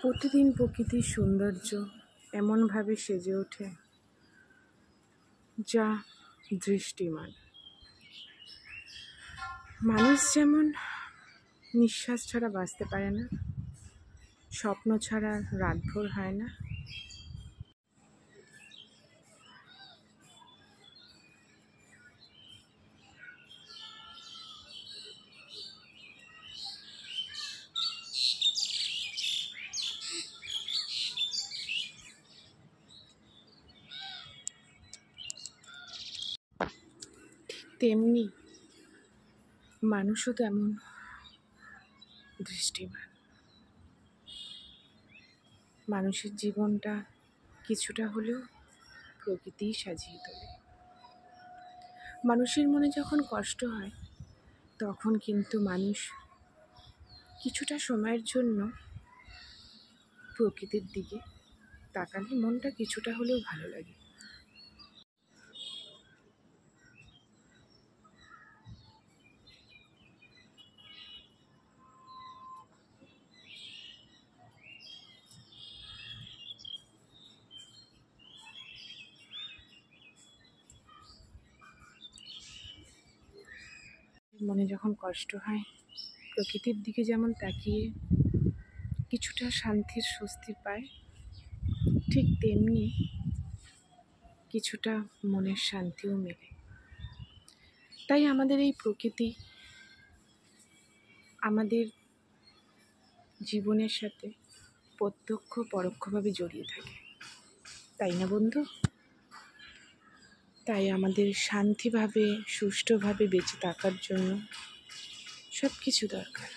প্রতিদিন প্রকৃতির সৌন্দর্য এমনভাবে সেজে ওঠে যা দৃষ্টিমান। মানুষ যেমন নিঃশ্বাস ছাড়া বাঁচতে পারে না, স্বপ্ন ছাড়া রাতভর হয় না, তেমনি মানুষও তেমন দৃষ্টিমান। মানুষের জীবনটা কিছুটা হলেও প্রকৃতিই সাজিয়ে তোলে। মানুষের মনে যখন কষ্ট হয় তখন কিন্তু মানুষ কিছুটা সময়ের জন্য প্রকৃতির দিকে তাকালে মনটা কিছুটা হলেও ভালো লাগে। মনে যখন কষ্ট হয় প্রকৃতির দিকে যেমন তাকিয়ে কিছুটা শান্তির স্বস্তি পায়, ঠিক তেমনি কিছুটা মনের শান্তিও মেলে। তাই আমাদের এই প্রকৃতি আমাদের জীবনের সাথে প্রত্যক্ষ পরোক্ষভাবে জড়িয়ে থাকে, তাই না বন্ধু? তাই আমাদের শান্তিভাবে সুষ্ঠুভাবে বেঁচে থাকার জন্য সব কিছু দরকার।